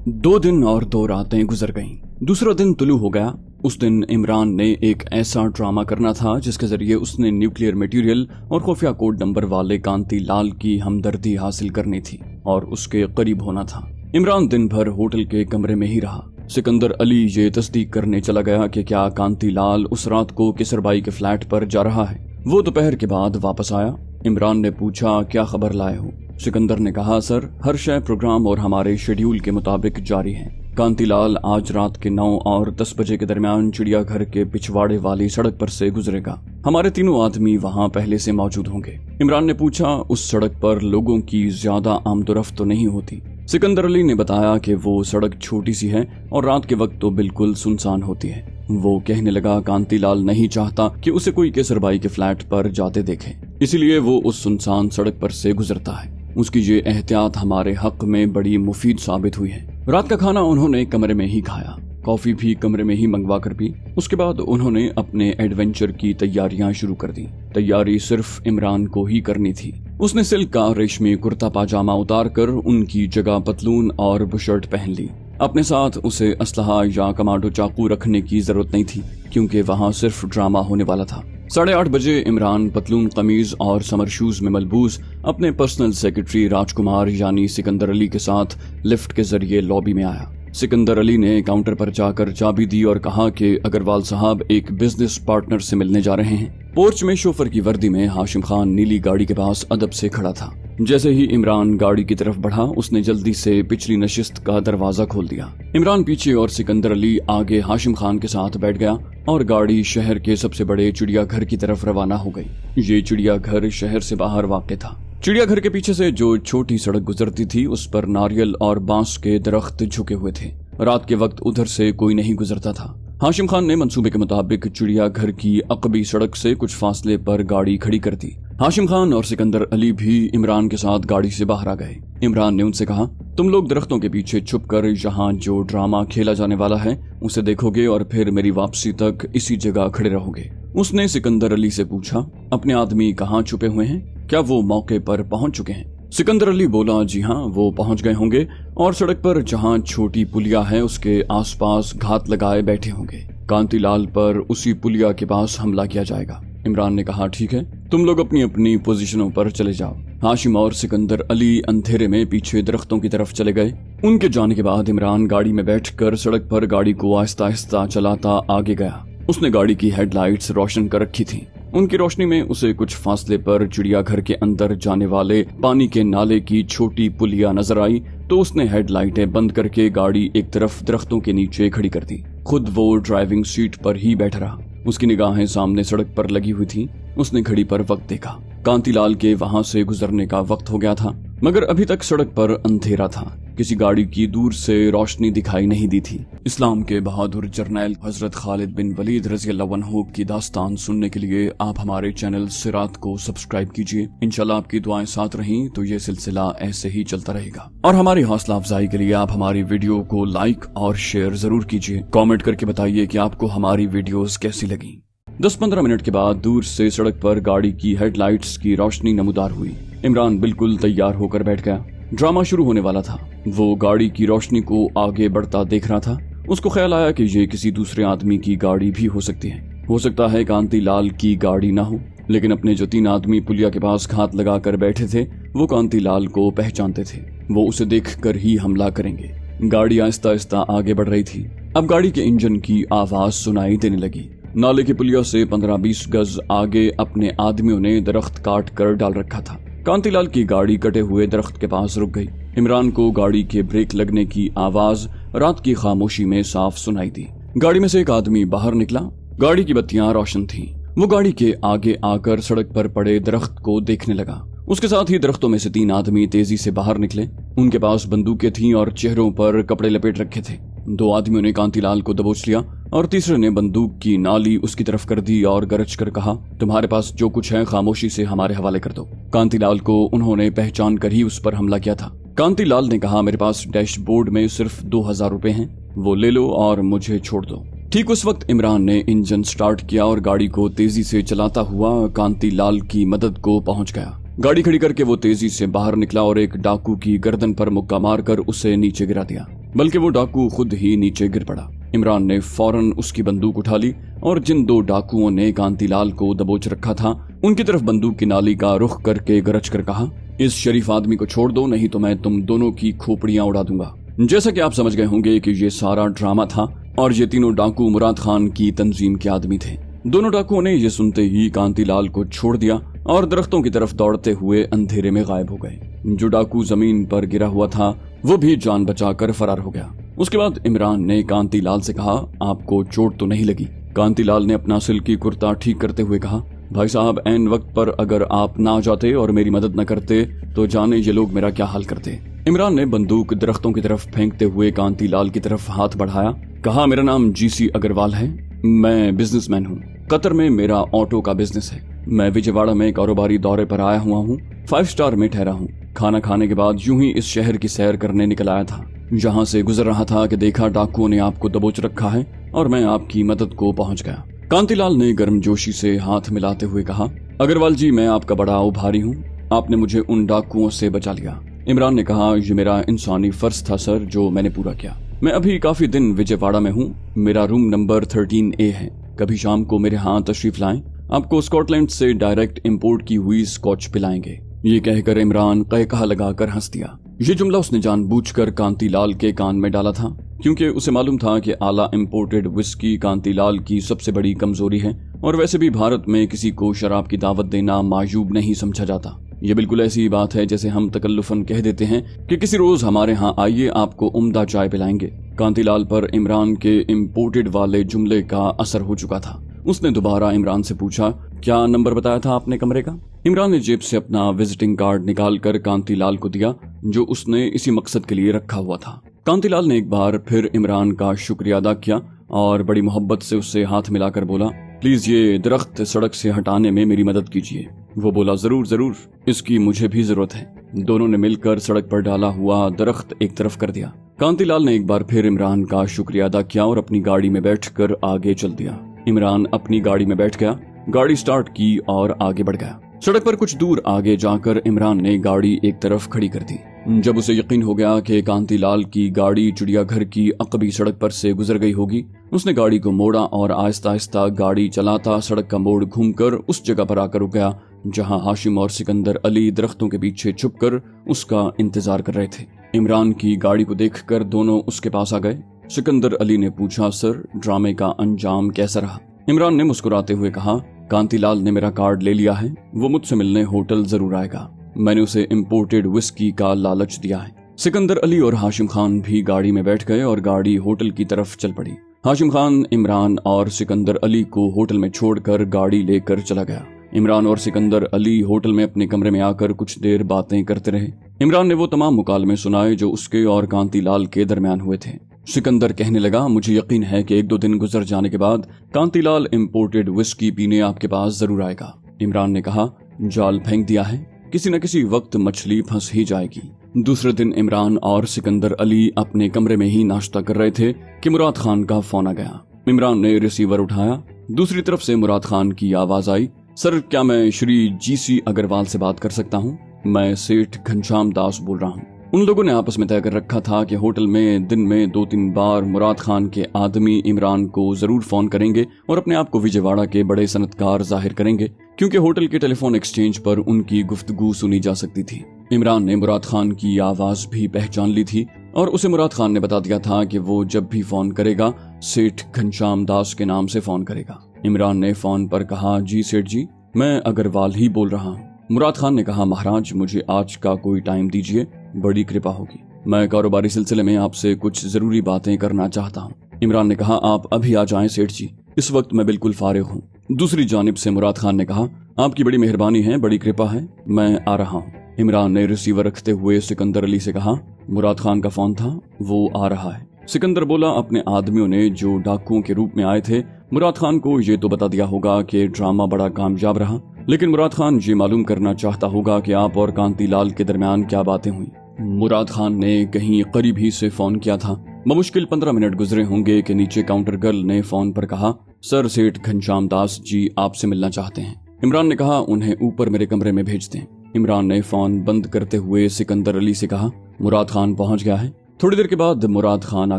2 दिन और 2 रातें गुजर गईं। दूसरा दिन तुलू हो गया। उस दिन इमरान ने एक ऐसा ड्रामा करना था जिसके जरिए उसने न्यूक्लियर मटेरियल और खुफिया कोड नंबर वाले कांति लाल की हमदर्दी हासिल करनी थी और उसके करीब होना था। इमरान दिन भर होटल के कमरे में ही रहा। सिकंदर अली ये तस्दीक करने चला गया कि क्या कांति लाल उस रात को किसरबाई के फ्लैट पर जा रहा है। वो दोपहर के बाद वापस आया। इमरान ने पूछा, क्या खबर लाए हो? सिकंदर ने कहा, सर, हर शय प्रोग्राम और हमारे शेड्यूल के मुताबिक जारी है। कांतिलाल आज रात के 9 और 10 बजे के दरमियान चिड़ियाघर के पिछवाड़े वाली सड़क पर से गुजरेगा। हमारे तीनों आदमी वहां पहले से मौजूद होंगे। इमरान ने पूछा, उस सड़क पर लोगों की ज्यादा आमदोरफ्त तो नहीं होती? सिकंदर अली ने बताया कि वो सड़क छोटी सी है और रात के वक्त तो बिल्कुल सुनसान होती है। वो कहने लगा, कांतिलाल नहीं चाहता कि उसे कोई केसरबाई के फ्लैट पर जाते देखे, इसलिए वो उस सुनसान सड़क पर से गुजरता है। उसकी ये एहतियात हमारे हक में बड़ी मुफीद साबित हुई है। रात का खाना उन्होंने कमरे में ही खाया, कॉफी भी कमरे में ही मंगवा कर पी। उसके बाद उन्होंने अपने एडवेंचर की तैयारियां शुरू कर दी। तैयारी सिर्फ इमरान को ही करनी थी। उसने सिल्क का रेशमी कुर्ता पाजामा उतार कर उनकी जगह पतलून और बुशर्ट पहन ली। अपने साथ उसे असलहा या कमांडो चाकू रखने की जरूरत नहीं थी क्योंकि वहां सिर्फ ड्रामा होने वाला था। 8:30 बजे इमरान पतलून कमीज और समर शूज में मलबूस अपने पर्सनल सेक्रेटरी राजकुमार यानी सिकंदर अली के साथ लिफ्ट के जरिए लॉबी में आया। सिकंदर अली ने काउंटर पर जाकर चाबी दी और कहा कि अग्रवाल साहब एक बिजनेस पार्टनर से मिलने जा रहे हैं। पोर्च में शोफर की वर्दी में हाशिम खान नीली गाड़ी के पास अदब से खड़ा था। जैसे ही इमरान गाड़ी की तरफ बढ़ा, उसने जल्दी से पिछली नशिस्त का दरवाजा खोल दिया। इमरान पीछे और सिकंदर अली आगे हाशिम खान के साथ बैठ गया और गाड़ी शहर के सबसे बड़े चिड़ियाघर की तरफ रवाना हो गई। ये चिड़ियाघर शहर से बाहर वाक़ था। चिड़ियाघर के पीछे से जो छोटी सड़क गुजरती थी उस पर नारियल और बांस के दरख्त झुके हुए थे। रात के वक्त उधर से कोई नहीं गुजरता था। हाशिम खान ने मंसूबे के मुताबिक चिड़ियाघर की अकबी सड़क से कुछ फासले पर गाड़ी खड़ी कर दी। हाशिम खान और सिकंदर अली भी इमरान के साथ गाड़ी से बाहर आ गए। इमरान ने उनसे कहा, तुम लोग दरख्तों के पीछे छुपकर यहाँ जो ड्रामा खेला जाने वाला है उसे देखोगे और फिर मेरी वापसी तक इसी जगह खड़े रहोगे। उसने सिकंदर अली से पूछा, अपने आदमी कहाँ छुपे हुए हैं? क्या वो मौके पर पहुंच चुके हैं? सिकंदर अली बोला, जी हाँ, वो पहुंच गए होंगे और सड़क पर जहाँ छोटी पुलिया है उसके आसपास घात लगाए बैठे होंगे। कांतिलाल पर उसी पुलिया के पास हमला किया जाएगा। इमरान ने कहा, ठीक है, तुम लोग अपनी अपनी पोजीशनों पर चले जाओ। हाशिम और सिकंदर अली अंधेरे में पीछे दरख्तों की तरफ चले गए। उनके जाने के बाद इमरान गाड़ी में बैठकर सड़क पर गाड़ी को आहिस्ता आहिस्ता चलाता आगे गया। उसने गाड़ी की हेडलाइट्स रोशन कर रखी थी। उनकी रोशनी में उसे कुछ फासले पर चिड़ियाघर के अंदर जाने वाले पानी के नाले की छोटी पुलिया नजर आई तो उसने हेडलाइटें बंद करके गाड़ी एक तरफ दरख्तों के नीचे खड़ी कर दी। खुद वो ड्राइविंग सीट पर ही बैठा रहा। उसकी निगाहें सामने सड़क पर लगी हुई थी। उसने घड़ी पर वक्त देखा। कांतिलाल के वहां से गुजरने का वक्त हो गया था, मगर अभी तक सड़क पर अंधेरा था। किसी गाड़ी की दूर से रोशनी दिखाई नहीं दी थी। इस्लाम के बहादुर जर्नैल हजरत खालिद बिन वलीद रज़ियल्लाहु अन्हु की दास्तान सुनने के लिए आप हमारे चैनल सिरात को सब्सक्राइब कीजिए। इंशाल्लाह आपकी दुआएं साथ रहीं तो ये सिलसिला ऐसे ही चलता रहेगा। और हमारी हौसला अफजाई के लिए आप हमारी वीडियो को लाइक और शेयर जरूर कीजिए। कॉमेंट करके बताइए कि आपको हमारी वीडियोस कैसी लगी। 10-15 मिनट के बाद दूर से सड़क पर गाड़ी की हेडलाइट्स की रोशनी नमूदार हुई। इमरान बिल्कुल तैयार होकर बैठ गया। ड्रामा शुरू होने वाला था। वो गाड़ी की रोशनी को आगे बढ़ता देख रहा था। उसको ख्याल आया कि ये किसी दूसरे आदमी की गाड़ी भी हो सकती है। हो सकता है कांतिलाल की गाड़ी ना हो, लेकिन अपने जो 3 आदमी पुलिया के पास घात लगा कर बैठे थे वो कांतिलाल को पहचानते थे। वो उसे देख कर ही हमला करेंगे। गाड़ी आहिस्ता आहिस्ता आगे बढ़ रही थी। अब गाड़ी के इंजन की आवाज सुनाई देने लगी। नाले की पुलिया से 15-20 गज आगे अपने आदमियों ने दरख्त काट कर डाल रखा था। कांतिलाल की गाड़ी कटे हुए दरख्त के पास रुक गई। इमरान को गाड़ी के ब्रेक लगने की आवाज रात की खामोशी में साफ सुनाई दी। गाड़ी में से एक आदमी बाहर निकला। गाड़ी की बत्तियां रोशन थीं। वो गाड़ी के आगे आकर सड़क पर पड़े दरख्त को देखने लगा। उसके साथ ही दरख्तों में से 3 आदमी तेजी से बाहर निकले। उनके पास बंदूकें थीं और चेहरों पर कपड़े लपेट रखे थे। 2 आदमियों ने कांतिलाल को दबोच लिया और तीसरे ने बंदूक की नाली उसकी तरफ कर दी और गरज कर कहा, तुम्हारे पास जो कुछ है खामोशी से हमारे हवाले कर दो। कांतिलाल को उन्होंने पहचान कर ही उस पर हमला किया था। कांतिलाल ने कहा, मेरे पास डैशबोर्ड में सिर्फ 2000 रुपए हैं, वो ले लो और मुझे छोड़ दो। ठीक उस वक्त इमरान ने इंजन स्टार्ट किया और गाड़ी को तेजी से चलाता हुआ कांतिलाल की मदद को पहुंच गया। गाड़ी खड़ी करके वो तेजी से बाहर निकला और एक डाकू की गर्दन पर मुक्का मारकर उसे नीचे गिरा दिया। बल्कि वो डाकू खुद ही नीचे गिर पड़ा। इमरान ने फौरन उसकी बंदूक उठा ली और जिन 2 डाकुओं ने कांतिलाल को दबोच रखा था उनकी तरफ बंदूक की नाली का रुख करके गरज कर कहा, इस शरीफ आदमी को छोड़ दो, नहीं तो मैं तुम दोनों की खोपड़ियां उड़ा दूंगा। जैसा कि आप समझ गए होंगे कि ये सारा ड्रामा था और ये तीनों डाकू मुराद खान की तंजीम के आदमी थे। दोनों डाकुओं ने ये सुनते ही कांतिलाल को छोड़ दिया और दरख्तों की तरफ दौड़ते हुए अंधेरे में गायब हो गए। जो डाकू जमीन पर गिरा हुआ था वो भी जान बचाकर फरार हो गया। उसके बाद इमरान ने कांतिलाल से कहा, आपको चोट तो नहीं लगी? कांतिलाल ने अपना सिल्की कुर्ता ठीक करते हुए कहा, भाई साहब, ऐन वक्त पर अगर आप ना जाते और मेरी मदद न करते तो जाने ये लोग मेरा क्या हाल करते। इमरान ने बंदूक दरख्तों की तरफ फेंकते हुए कांतिलाल की तरफ हाथ बढ़ाया, कहा, मेरा नाम जीसी अग्रवाल है, मैं बिजनेसमैन हूँ। कतर में मेरा ऑटो का बिजनेस है। मैं विजयवाड़ा में कारोबारी दौरे पर आया हुआ हूँ। 5 स्टार में ठहरा हूँ। खाना खाने के बाद यूं ही इस शहर की सैर करने निकल आया था। जहाँ से गुजर रहा था कि देखा डाकुओं ने आपको दबोच रखा है और मैं आपकी मदद को पहुँच गया। कांतिलाल ने गर्मजोशी से हाथ मिलाते हुए कहा, अग्रवाल जी, मैं आपका बड़ा आभारी हूँ, आपने मुझे उन डाकुओं से बचा लिया। इमरान ने कहा, ये मेरा इंसानी फर्ज था सर, जो मैंने पूरा किया। मैं अभी काफी दिन विजयवाड़ा में हूँ। मेरा रूम नंबर 13A है। कभी शाम को मेरे यहाँ तशरीफ लाएं, आपको स्कॉटलैंड से डायरेक्ट इंपोर्ट की हुई स्कॉच पिलाएंगे। ये कहकर इमरान कहा लगाकर हंस दिया। ये जुमला उसने जानबूझकर कांतिलाल के कान में डाला था, क्योंकि उसे मालूम था कि आला इंपोर्टेड विस्की कांतिलाल की सबसे बड़ी कमजोरी है और वैसे भी भारत में किसी को शराब की दावत देना मायूब नहीं समझा जाता। ये बिल्कुल ऐसी बात है जैसे हम तकल्लुफन कह देते हैं कि किसी रोज हमारे यहाँ आइए, आपको उम्दा चाय पिलाएंगे। कांतिलाल पर इमरान के इम्पोर्टेड वाले जुमले का असर हो चुका था। उसने दोबारा इमरान से पूछा, क्या नंबर बताया था आपने कमरे का? इमरान ने जेब से अपना विजिटिंग कार्ड निकालकर कांतिलाल को दिया, जो उसने इसी मकसद के लिए रखा हुआ था। कांतिलाल ने एक बार फिर इमरान का शुक्रिया अदा किया और बड़ी मोहब्बत से उससे हाथ मिलाकर बोला, प्लीज ये दरख्त सड़क से हटाने में मेरी मदद कीजिए। वो बोला, जरूर जरूर, इसकी मुझे भी जरूरत है। दोनों ने मिलकर सड़क पर डाला हुआ दरख्त एक तरफ कर दिया। कांतिलाल ने एक बार फिर इमरान का शुक्रिया अदा किया और अपनी गाड़ी में बैठकर आगे चल दिया। इमरान अपनी गाड़ी में बैठ गया, गाड़ी स्टार्ट की और आगे बढ़ गया। सड़क पर कुछ दूर आगे जाकर इमरान ने गाड़ी एक तरफ खड़ी कर दी। जब उसे यकीन हो गया कि कांतिलाल की गाड़ी चिड़ियाघर की अकबी सड़क पर से गुजर गई होगी, उसने गाड़ी को मोड़ा और आहिस्ता आहिस्ता गाड़ी चलाता सड़क का मोड़ घूमकर उस जगह पर आकर रुक गया जहां हाशिम और सिकंदर अली दरख्तों के पीछे छुपकर उसका इंतजार कर रहे थे। इमरान की गाड़ी को देखकर दोनों उसके पास आ गए। सिकंदर अली ने पूछा, सर, ड्रामे का अंजाम कैसा रहा? इमरान ने मुस्कुराते हुए कहा, कांतिलाल ने मेरा कार्ड ले लिया है, वो मुझसे मिलने होटल जरूर आएगा। मैंने उसे इम्पोर्टेड विस्की का लालच दिया है। सिकंदर अली और हाशिम खान भी गाड़ी में बैठ गए और गाड़ी होटल की तरफ चल पड़ी। हाशिम खान इमरान और सिकंदर अली को होटल में छोड़कर गाड़ी लेकर चला गया। इमरान और सिकंदर अली होटल में अपने कमरे में आकर कुछ देर बातें करते रहे। इमरान ने वो तमाम मुकालमे सुनाए जो उसके और कांतिलाल के दरमियान हुए थे। सिकंदर कहने लगा, मुझे यकीन है कि 1-2 दिन गुजर जाने के बाद कांतिलाल इम्पोर्टेड विस्की पीने आपके पास जरूर आएगा। इमरान ने कहा, जाल फेंक दिया है, किसी न किसी वक्त मछली फंस ही जाएगी। दूसरे दिन इमरान और सिकंदर अली अपने कमरे में ही नाश्ता कर रहे थे कि मुराद खान का फोन आ गया। इमरान ने रिसीवर उठाया। दूसरी तरफ से मुराद खान की आवाज आई, सर, क्या मैं श्री जीसी अग्रवाल से बात कर सकता हूँ? मैं सेठ घनश्याम दास बोल रहा हूँ। उन लोगों ने आपस में तय कर रखा था कि होटल में दिन में 2-3 बार मुराद खान के आदमी इमरान को जरूर फोन करेंगे और अपने आप को विजयवाड़ा के बड़े सनतकार जाहिर करेंगे, क्योंकि होटल के टेलीफोन एक्सचेंज पर उनकी गुफ्तगू सुनी जा सकती थी। इमरान ने मुराद खान की आवाज भी पहचान ली थी और उसे मुराद खान ने बता दिया था कि वो जब भी फोन करेगा सेठ घनश्याम दास के नाम से फोन करेगा। इमरान ने फोन पर कहा, जी सेठ जी, मैं अग्रवाल ही बोल रहा हूँ। मुराद खान ने कहा, महाराज, मुझे आज का कोई टाइम दीजिए, बड़ी कृपा होगी। मैं कारोबारी सिलसिले में आपसे कुछ जरूरी बातें करना चाहता हूँ। इमरान ने कहा, आप अभी आ जाएं सेठ जी, इस वक्त मैं बिल्कुल फारिग हूँ। दूसरी जानिब से मुराद खान ने कहा, आपकी बड़ी मेहरबानी है, बड़ी कृपा है, मैं आ रहा हूँ। इमरान ने रिसीवर रखते हुए सिकंदर अली से कहा, मुराद खान का फोन था, वो आ रहा है। सिकंदर बोला, अपने आदमियों ने जो डाकुओं के रूप में आए थे, मुराद खान को ये तो बता दिया होगा कि ड्रामा बड़ा कामयाब रहा, लेकिन मुराद खान ये मालूम करना चाहता होगा कि आप और कांतिलाल के दरमियान क्या बातें हुई। मुराद खान ने कहीं करीब ही से फोन किया था। बमुश्किल 15 मिनट गुजरे होंगे कि नीचे काउंटर गर्ल ने फोन पर कहा, सर, सेठ घनश्याम दास जी आपसे मिलना चाहते हैं। इमरान ने कहा, उन्हें ऊपर मेरे कमरे में भेज दें। इमरान ने फोन बंद करते हुए सिकंदर अली से कहा, मुराद खान पहुंच गया है, थोड़ी देर के बाद मुराद खान आ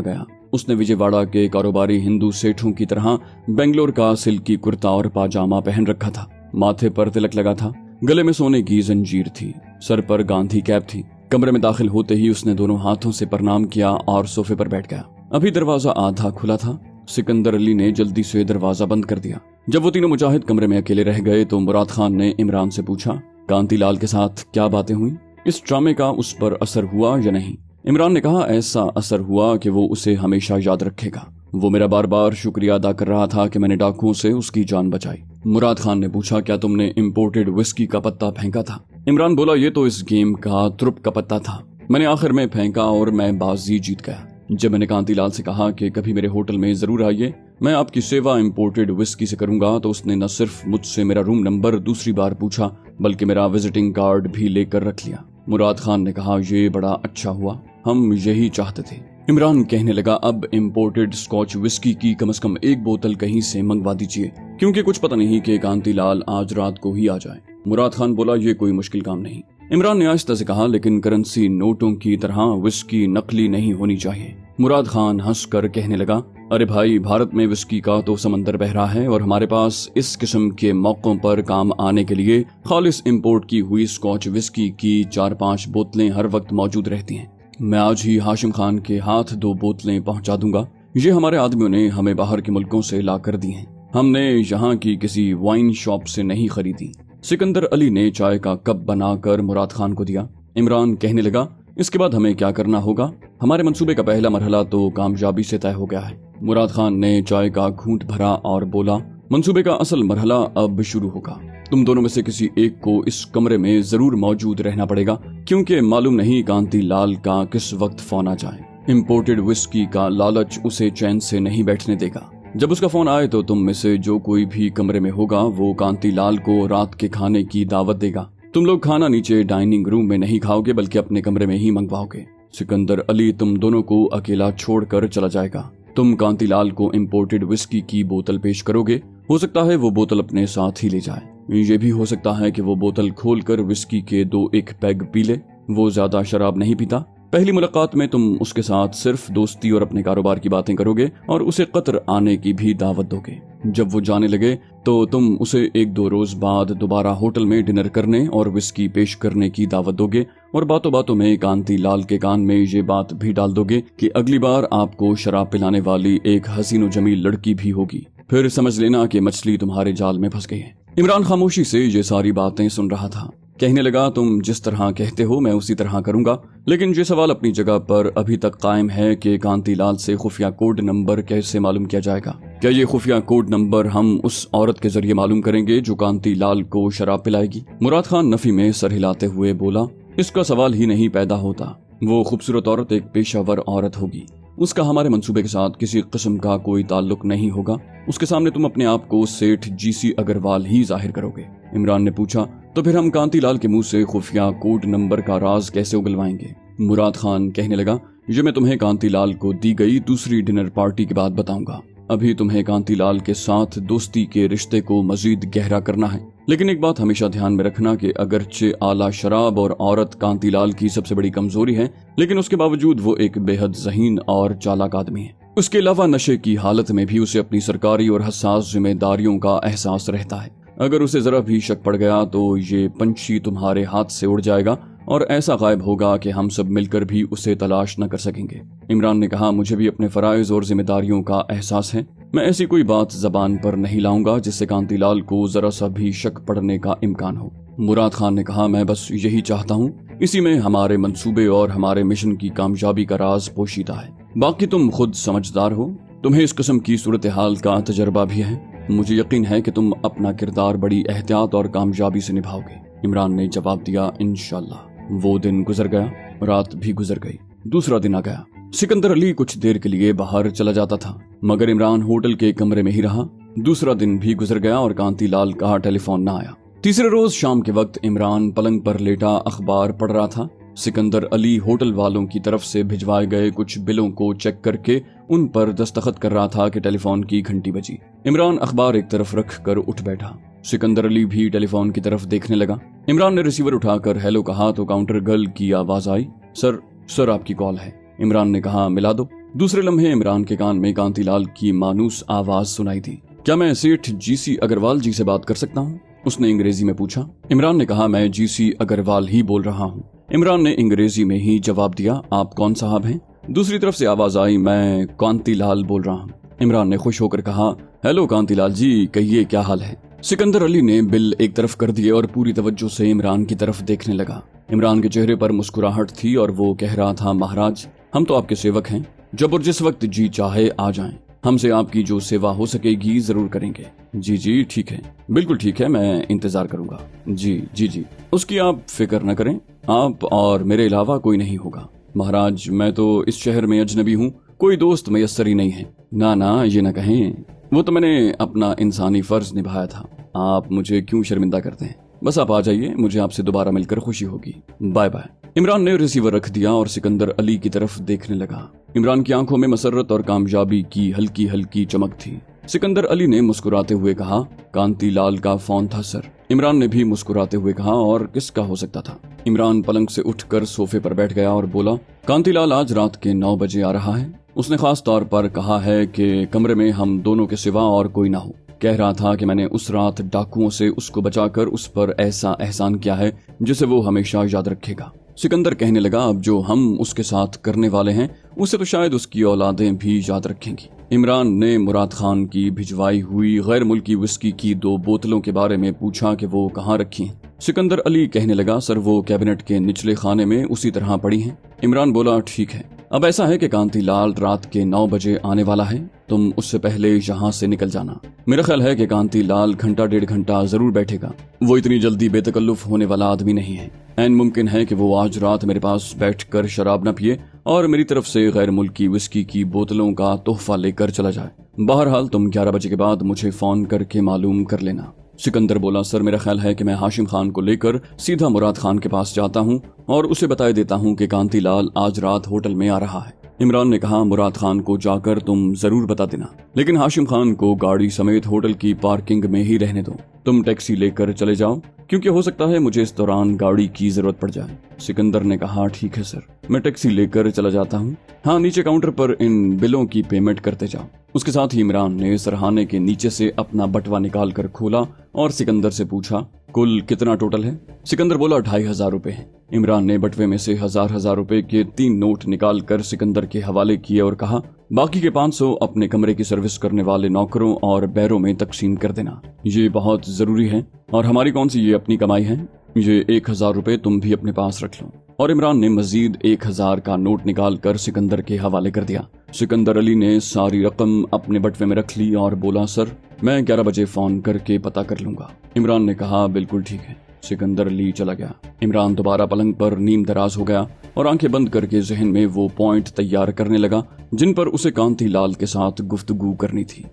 गया। उसने विजयवाड़ा के कारोबारी हिंदू सेठों की तरह बेंगलोर का सिल्की कुर्ता और पाजामा पहन रखा था। माथे पर तिलक लगा था, गले में सोने की जंजीर थी, सर पर गांधी कैप थी। कमरे में दाखिल होते ही उसने दोनों हाथों से प्रणाम किया और सोफे पर बैठ गया। अभी दरवाजा आधा खुला था। सिकंदर अली ने जल्दी से दरवाजा बंद कर दिया। जब वो तीनों मुजाहिद कमरे में अकेले रह गए तो मुराद खान ने इमरान से पूछा, कांतिलाल के साथ क्या बातें हुई? इस ड्रामे का उस पर असर हुआ या नहीं? इमरान ने कहा, ऐसा असर हुआ कि वो उसे हमेशा याद रखेगा। वो मेरा बार बार शुक्रिया अदा कर रहा था कि मैंने डाकुओं से उसकी जान बचाई। मुराद खान ने पूछा, क्या तुमने इम्पोर्टेड विस्की का पत्ता फेंका था? इमरान बोला, ये तो इस गेम का त्रुप का पत्ता था। मैंने आखिर में फेंका और मैं बाजी जीत गया। जब मैंने कांतिलाल से कहा कि कभी मेरे होटल में जरूर आइए, मैं आपकी सेवा इम्पोर्टेड विस्की से करूंगा, तो उसने न सिर्फ मुझसे मेरा रूम नंबर दूसरी बार पूछा बल्कि मेरा विजिटिंग कार्ड भी लेकर रख लिया। मुराद खान ने कहा, ये बड़ा अच्छा हुआ, हम यही चाहते थे। इमरान कहने लगा, अब इम्पोर्टेड स्कॉच विस्की की कम से कम एक बोतल कहीं से मंगवा दीजिए, क्योंकि कुछ पता नहीं कि कांतिलाल आज रात को ही आ जाए। मुराद खान बोला, ये कोई मुश्किल काम नहीं। इमरान ने आहिस्ता से कहा, लेकिन करेंसी नोटों की तरह विस्की नकली नहीं होनी चाहिए। मुराद खान हंसकर कहने लगा, अरे भाई, भारत में विस्की का तो समंदर बह रहा है और हमारे पास इस किस्म के मौकों पर काम आने के लिए खालिस इंपोर्ट की हुई स्कॉच विस्की की 4-5 बोतलें हर वक्त मौजूद रहती हैं। मैं आज ही हाशिम खान के हाथ 2 बोतलें पहुंचा दूंगा। ये हमारे आदमियों ने हमें बाहर के मुल्कों से ला कर दी हैं, हमने यहाँ की किसी वाइन शॉप से नहीं खरीदी। सिकंदर अली ने चाय का कप बनाकर मुराद खान को दिया। इमरान कहने लगा, इसके बाद हमें क्या करना होगा? हमारे मंसूबे का पहला मरहला तो कामयाबी से तय हो गया है। मुराद खान ने चाय का घूंट भरा और बोला, मंसूबे का असल मरहला अब शुरू होगा। तुम दोनों में से किसी एक को इस कमरे में जरूर मौजूद रहना पड़ेगा, क्योंकि मालूम नहीं कांतिलाल का किस वक्त फोन आ जाए। इम्पोर्टेड विस्की का लालच उसे चैन से नहीं बैठने देगा। जब उसका फोन आए तो तुम में से जो कोई भी कमरे में होगा वो कांतिलाल को रात के खाने की दावत देगा। तुम लोग खाना नीचे डाइनिंग रूम में नहीं खाओगे बल्कि अपने कमरे में ही मंगवाओगे। सिकंदर अली तुम दोनों को अकेला छोड़कर चला जाएगा। तुम कांतिलाल को इम्पोर्टेड विस्की की बोतल पेश करोगे। हो सकता है वो बोतल अपने साथ ही ले जाए। ये भी हो सकता है कि वो बोतल खोलकर विस्की के 2-1 पैग पी ले। वो ज्यादा शराब नहीं पीता। पहली मुलाकात में तुम उसके साथ सिर्फ दोस्ती और अपने कारोबार की बातें करोगे और उसे कतर आने की भी दावत दोगे। जब वो जाने लगे तो तुम उसे 1-2 रोज बाद दोबारा होटल में डिनर करने और विस्की पेश करने की दावत दोगे और बातों बातों में कांतिलाल के कान में ये बात भी डाल दोगे कि अगली बार आपको शराब पिलाने वाली एक हसीनो जमील लड़की भी होगी। फिर समझ लेना कि मछली तुम्हारे जाल में फंस गई है। इमरान खामोशी से ये सारी बातें सुन रहा था। कहने लगा, तुम जिस तरह कहते हो मैं उसी तरह करूंगा, लेकिन ये सवाल अपनी जगह पर अभी तक कायम है कि कांतिलाल से खुफिया कोड नंबर कैसे मालूम किया जाएगा? क्या ये खुफिया कोड नंबर हम उस औरत के जरिए मालूम करेंगे जो कांतिलाल को शराब पिलाएगी? मुराद खान नफी में सर हिलाते हुए बोला, इसका सवाल ही नहीं पैदा होता। वो खूबसूरत औरत एक पेशावर औरत होगी। उसका हमारे मंसूबे के साथ किसी किस्म का कोई ताल्लुक नहीं होगा। उसके सामने तुम अपने आप को सेठ जीसी अग्रवाल ही जाहिर करोगे। इमरान ने पूछा, तो फिर हम कांतिलाल के मुंह से खुफिया कोड नंबर का राज कैसे उगलवाएंगे? मुराद खान कहने लगा, ये मैं तुम्हें कांतिलाल को दी गई दूसरी डिनर पार्टी के बाद बताऊंगा। अभी तुम्हें कांतिलाल के साथ दोस्ती के रिश्ते को मजीद गहरा करना है। लेकिन एक बात हमेशा ध्यान में रखना कि अगरचे आला शराब और औरत कांतिलाल की सबसे बड़ी कमजोरी है, लेकिन उसके बावजूद वो एक बेहद ज़हीन और चालाक आदमी है। उसके अलावा नशे की हालत में भी उसे अपनी सरकारी और हसास जिम्मेदारियों का एहसास रहता है। अगर उसे जरा भी शक पड़ गया तो ये पंछी तुम्हारे हाथ से उड़ जाएगा और ऐसा गायब होगा कि हम सब मिलकर भी उसे तलाश न कर सकेंगे। इमरान ने कहा, मुझे भी अपने फराइज और जिम्मेदारियों का एहसास है। मैं ऐसी कोई बात जबान पर नहीं लाऊंगा जिससे कांतिलाल को जरा सा भी शक पड़ने का इम्कान हो। मुराद खान ने कहा, मैं बस यही चाहता हूँ। इसी में हमारे मंसूबे और हमारे मिशन की कामयाबी का राज पोशीदा है। बाकी तुम खुद समझदार हो, तुम्हें इस किस्म की सूरत हाल का तजर्बा भी है। मुझे यकीन है कि तुम अपना किरदार बड़ी एहतियात और कामयाबी से निभाओगे। इमरान ने जवाब दिया, इंशाल्लाह। वो दिन गुजर गया, रात भी गुजर गई, दूसरा दिन आ गया। सिकंदर अली कुछ देर के लिए बाहर चला जाता था, मगर इमरान होटल के कमरे में ही रहा। दूसरा दिन भी गुजर गया और कांतिलाल का टेलीफोन न आया। तीसरे रोज शाम के वक्त इमरान पलंग पर लेटा अखबार पढ़ रहा था। सिकंदर अली होटल वालों की तरफ से भिजवाए गए कुछ बिलों को चेक करके उन पर दस्तखत कर रहा था कि टेलीफोन की घंटी बजी। इमरान अखबार एक तरफ रख कर उठ बैठा। सिकंदर अली भी टेलीफोन की तरफ देखने लगा। इमरान ने रिसीवर उठाकर हेलो कहा तो काउंटर गर्ल की आवाज आई, सर आपकी कॉल है। इमरान ने कहा, मिला दो। दूसरे लम्हे इमरान के कान में कांतिलाल की मानूस आवाज सुनाई दी। क्या मैं सेठ जीसी अग्रवाल जी से बात कर सकता हूँ? उसने अंग्रेजी में पूछा। इमरान ने कहा, मैं जीसी अग्रवाल ही बोल रहा हूँ। इमरान ने अंग्रेजी में ही जवाब दिया, आप कौन साहब हैं? दूसरी तरफ से आवाज आई, मैं कांतिलाल बोल रहा हूँ। इमरान ने खुश होकर कहा, हेलो कांतिलाल जी, कहिए क्या हाल है? सिकंदर अली ने बिल एक तरफ कर दिए और पूरी तवज्जो से इमरान की तरफ देखने लगा। इमरान के चेहरे पर मुस्कुराहट थी और वो कह रहा था, महाराज हम तो आपके सेवक हैं, जब और जिस वक्त जी चाहे आ जाएं। हमसे आपकी जो सेवा हो सकेगी जरूर करेंगे। जी ठीक है, बिल्कुल ठीक है, मैं इंतजार करूंगा। जी उसकी आप फिक्र न करें, आप और मेरे अलावा कोई नहीं होगा। महाराज मैं तो इस शहर में अजनबी हूँ, कोई दोस्त मयस्सर ही नहीं है। ना ये न कहें, वो तो मैंने अपना इंसानी फर्ज निभाया था। आप मुझे क्यों शर्मिंदा करते हैं? बस आप आ जाइए, मुझे आपसे दोबारा मिलकर खुशी होगी। Bye bye. इमरान ने रिसीवर रख दिया और सिकंदर अली की तरफ देखने लगा। इमरान की आंखों में मसरत और कामयाबी की हल्की हल्की चमक थी। सिकंदर अली ने मुस्कुराते हुए कहा, कांतिलाल का फोन था सर। इमरान ने भी मुस्कुराते हुए कहा, और किसका हो सकता था? इमरान पलंग से उठकर सोफे पर बैठ गया और बोला, कांतिलाल आज रात के 9 बजे आ रहा है। उसने खास तौर पर कहा है कि कमरे में हम दोनों के सिवा और कोई ना हो। कह रहा था कि मैंने उस रात डाकुओं से उसको बचाकर उस पर ऐसा एहसान किया है जिसे वो हमेशा याद रखेगा। सिकंदर कहने लगा, अब जो हम उसके साथ करने वाले हैं उसे तो शायद उसकी औलादें भी याद रखेंगी। इमरान ने मुराद खान की भिजवाई हुई गैर मुल्की विस्की की 2 बोतलों के बारे में पूछा कि वो कहाँ रखी हैं। सिकंदर अली कहने लगा, सर वो कैबिनेट के निचले खाने में उसी तरह पड़ी हैं। इमरान बोला, ठीक है, अब ऐसा है कि कांतिलाल रात के 9 बजे आने वाला है, तुम उससे पहले यहाँ से निकल जाना। मेरा ख्याल है कि कांतिलाल घंटा 1.5 घंटा जरूर बैठेगा। वो इतनी जल्दी बेतकल्लुफ होने वाला आदमी नहीं है। ऐन मुमकिन है कि वो आज रात मेरे पास बैठकर शराब न पिए और मेरी तरफ से गैर मुल्की विस्की की बोतलों का तोहफा लेकर चला जाए। बहरहाल तुम 11 बजे के बाद मुझे फोन करके मालूम कर लेना। सिकंदर बोला, सर मेरा ख्याल है कि मैं हाशिम खान को लेकर सीधा मुराद खान के पास जाता हूँ और उसे बता देता हूँ कि कांतिलाल आज रात होटल में आ रहा है। इमरान ने कहा, मुराद खान को जाकर तुम जरूर बता देना, लेकिन हाशिम खान को गाड़ी समेत होटल की पार्किंग में ही रहने दो। तुम टैक्सी लेकर चले जाओ, क्योंकि हो सकता है मुझे इस दौरान गाड़ी की जरूरत पड़ जाए। सिकंदर ने कहा, ठीक है सर, मैं टैक्सी लेकर चला जाता हूँ। हाँ, नीचे काउंटर पर इन बिलों की पेमेंट करते जाओ। उसके साथ ही इमरान ने सरहाने के नीचे से अपना बटवा निकाल कर खोला और सिकंदर से पूछा, कुल कितना टोटल है? सिकंदर बोला, 2500 रुपए है। इमरान ने बटवे में से 1000 रुपए के 3 नोट निकाल कर सिकंदर के हवाले किए और कहा, बाकी के 500 अपने कमरे की सर्विस करने वाले नौकरों और बैरों में तकसीम कर देना। ये बहुत जरूरी है और हमारी कौन सी ये अपनी कमाई है। ये 1000 रुपए तुम भी अपने पास रख लो। और इमरान ने मजीद 1000 का नोट निकाल कर सिकंदर के हवाले कर दिया। सिकंदर अली ने सारी रकम अपने बटवे में रख ली और बोला, सर मैं 11 बजे फोन करके पता कर लूंगा। इमरान ने कहा, बिल्कुल ठीक है। सिकंदर अली चला गया। इमरान दोबारा पलंग पर नींद दराज हो गया और आंखें बंद करके जहन में वो पॉइंट तैयार करने लगा जिन पर उसे कांतिलाल के साथ गुफ्तगू करनी थी।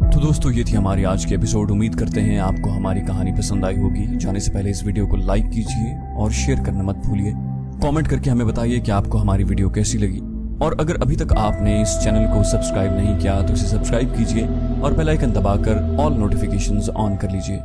तो दोस्तों, ये थी हमारी आज की एपिसोड। उम्मीद करते हैं आपको हमारी कहानी पसंद आई होगी। जाने से पहले इस वीडियो को लाइक कीजिए और शेयर करना मत भूलिए। कमेंट करके हमें बताइए कि आपको हमारी वीडियो कैसी लगी। और अगर अभी तक आपने इस चैनल को सब्सक्राइब नहीं किया तो इसे सब्सक्राइब कीजिए और बेल आइकन दबाकर ऑल नोटिफिकेशंस ऑन कर लीजिए।